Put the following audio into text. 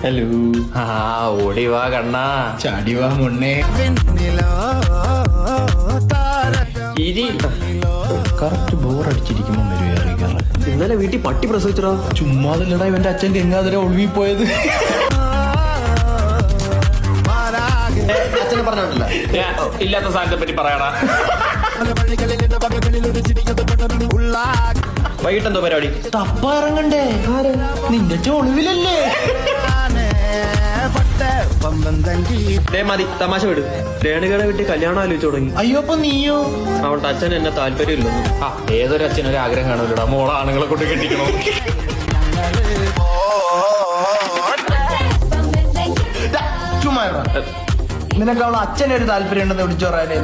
Hello. ആ ഓടിവാ കണ്ണാ, ചാടിവാ മുന്നേ. ഇരി. കറക്റ്റ് ബോറടിച്ചിരിക്കുമ്പോ വരും. ഇന്നലെ വീട്ടിൽ പട്ടി പ്രസവിച്ചടാ. ചുമ്മാതല്ലടാ ഇവന്റെ അച്ഛൻ ഗംഗാധര ഒളിവി പോയത്. അച്ഛനെ പറഞ്ഞിട്ടില്ല, ഇല്ലാത്ത സാധനത്തെ പറ്റി പറയണ. വൈകിട്ട് എന്തോ പരിപാടി? തപ്പ ഇറങ്ങണ്ടേ? നിന്റെ ഒളിവിലല്ലേ? മതി, തമാശ വിട്. രേണുകയുടെ വീട്ടിൽ കല്യാണം ആലോചിച്ചു തുടങ്ങി. അയ്യോ, അപ്പൊ നീയോ? അവളുടെ അച്ഛൻ എന്നെ താല്പര്യമില്ലെന്ന്. ആ, ഏതൊരു അച്ഛനൊരു ആഗ്രഹം കാണൂലടാ, മോളെ ആണുങ്ങളെ കൊണ്ട് കെട്ടിക്കണോ. ചുമ്മാ നിനക്ക് അവളെ അച്ഛനെ ഒരു താല്പര്യം ഉണ്ടെന്ന് വിളിച്ചു പറയാനേ.